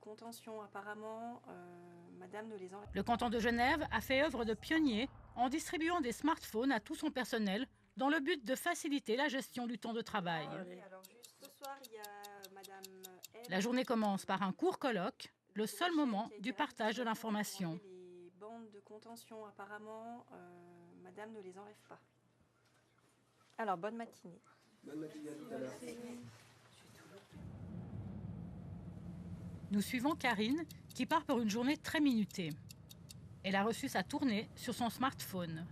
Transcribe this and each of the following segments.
contention, apparemment, madame ne les enlève pas. Le canton de Genève a fait œuvre de pionnier en distribuant des smartphones à tout son personnel dans le but de faciliter la gestion du temps de travail. Alors juste ce soir, il y a madame M. La journée commence par un court colloque, le seul moment du partage de l'information. Les bandes de contention, apparemment, madame ne les enlève pas. Alors, bonne matinée. Bonne matinée, à tout à l'heure. Nous suivons Karine qui part pour une journée très minutée. Elle a reçu sa tournée sur son smartphone.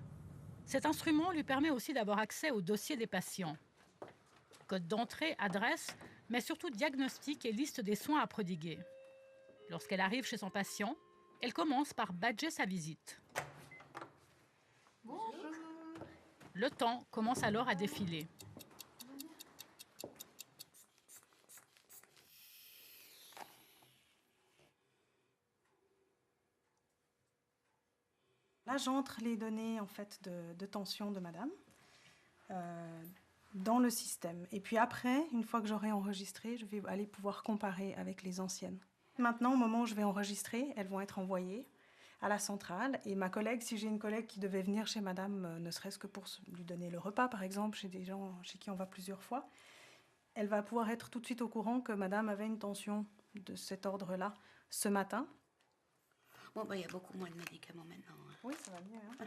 Cet instrument lui permet aussi d'avoir accès au dossier des patients. Code d'entrée, adresse, mais surtout diagnostic et liste des soins à prodiguer. Lorsqu'elle arrive chez son patient, elle commence par badger sa visite. Bonjour. Le temps commence alors à défiler. Là, j'entre les données en fait, de tension de madame dans le système. Et puis après, une fois que j'aurai enregistré, je vais aller pouvoir comparer avec les anciennes. Maintenant, au moment où je vais enregistrer, elles vont être envoyées à la centrale. Et ma collègue, si j'ai une collègue qui devait venir chez madame, ne serait-ce que pour lui donner le repas, par exemple, chez des gens chez qui on va plusieurs fois, elle va pouvoir être tout de suite au courant que madame avait une tension de cet ordre-là ce matin. Bon, il y a beaucoup moins de médicaments maintenant. Hein. Oui, ça va mieux. Hein.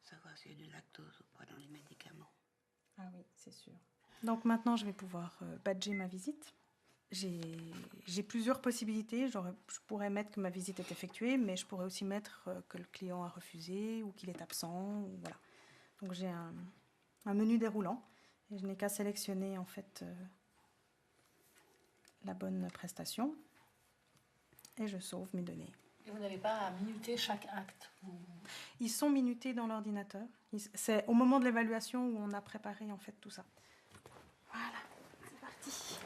Savoir s'il y a du lactose ou pas dans les médicaments. Ah oui, c'est sûr. Donc maintenant, je vais pouvoir badger ma visite. J'ai plusieurs possibilités. Je pourrais mettre que ma visite est effectuée, mais je pourrais aussi mettre que le client a refusé ou qu'il est absent. Ou voilà. Donc j'ai un menu déroulant et je n'ai qu'à sélectionner en fait la bonne prestation et je sauve mes données. Et vous n'avez pas à minuter chaque acte? Ils sont minutés dans l'ordinateur. C'est au moment de l'évaluation où on a préparé en fait tout ça. Voilà, c'est parti.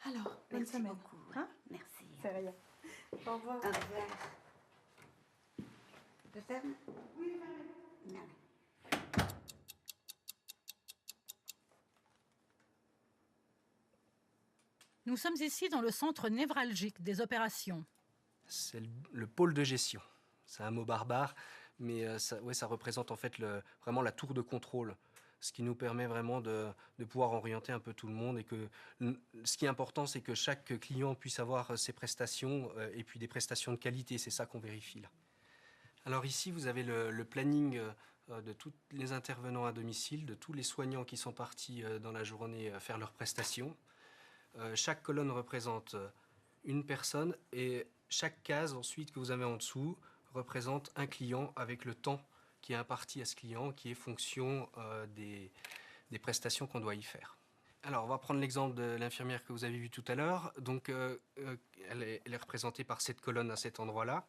Alors, bonne Merci semaine. beaucoup. Hein? Merci. C'est rien. Au revoir. Au revoir. Je ferme? Oui, ferme. Nous sommes ici dans le centre névralgique des opérations. C'est le pôle de gestion. C'est un mot barbare, mais ça représente en fait vraiment la tour de contrôle, ce qui nous permet vraiment de pouvoir orienter un peu tout le monde. Et que ce qui est important, c'est que chaque client puisse avoir ses prestations et puis des prestations de qualité. C'est ça qu'on vérifie là. Alors ici, vous avez le planning de tous les intervenants à domicile, de tous les soignants qui sont partis dans la journée faire leurs prestations. Chaque colonne représente une personne et chaque case ensuite que vous avez en dessous représente un client avec le temps qui est imparti à ce client, qui est fonction des prestations qu'on doit y faire. Alors, on va prendre l'exemple de l'infirmière que vous avez vue tout à l'heure. Donc, elle est représentée par cette colonne à cet endroit-là.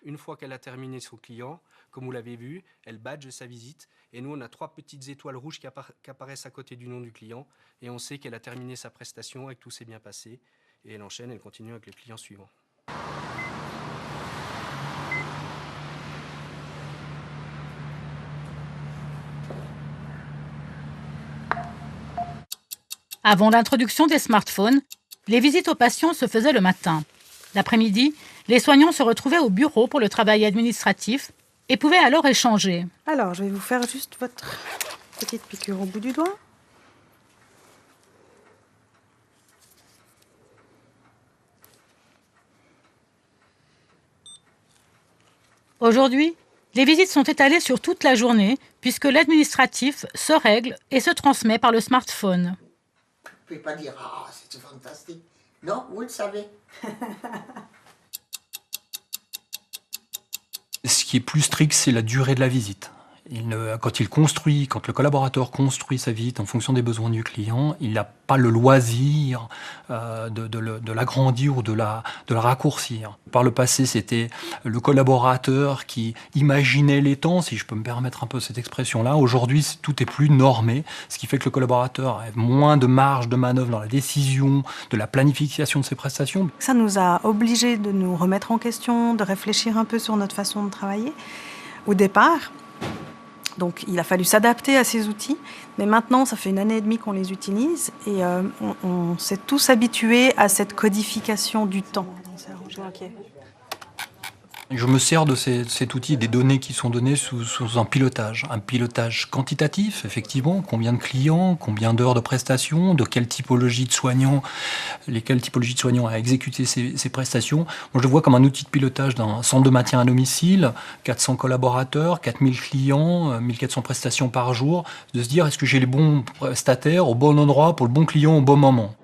Une fois qu'elle a terminé son client, comme vous l'avez vu, elle badge sa visite. Et nous, on a 3 petites étoiles rouges qui apparaissent à côté du nom du client. Et on sait qu'elle a terminé sa prestation et que tout s'est bien passé. Et elle enchaîne, elle continue avec le client suivant. Avant l'introduction des smartphones, les visites aux patients se faisaient le matin. L'après-midi, les soignants se retrouvaient au bureau pour le travail administratif et pouvaient alors échanger. Alors, je vais vous faire juste votre petite piqûre au bout du doigt. Aujourd'hui, les visites sont étalées sur toute la journée puisque l'administratif se règle et se transmet par le smartphone. Vous ne pouvez pas dire « Ah, c'est fantastique ». Non, vous le savez. Ce qui est plus strict, c'est la durée de la visite. Quand le collaborateur construit sa visite en fonction des besoins du client, il n'a pas le loisir de l'agrandir ou de la raccourcir. Par le passé, c'était le collaborateur qui imaginait les temps, si je peux me permettre un peu cette expression-là. Aujourd'hui, tout est plus normé, ce qui fait que le collaborateur a moins de marge de manœuvre dans la décision, de la planification de ses prestations. Ça nous a obligés de nous remettre en question, de réfléchir un peu sur notre façon de travailler. Au départ, donc il a fallu s'adapter à ces outils, mais maintenant ça fait 1 année et demie qu'on les utilise et on s'est tous habitués à cette codification du temps. Ok. Je me sers de cet outil, des données qui sont données sous un pilotage quantitatif, effectivement, combien de clients, combien d'heures de prestations, de quelle typologie de soignants, lesquelles typologies de soignants à exécuter ces prestations. Moi, je le vois comme un outil de pilotage d'un centre de maintien à domicile, 400 collaborateurs, 4000 clients, 1400 prestations par jour, de se dire est-ce que j'ai les bons prestataires au bon endroit pour le bon client au bon moment.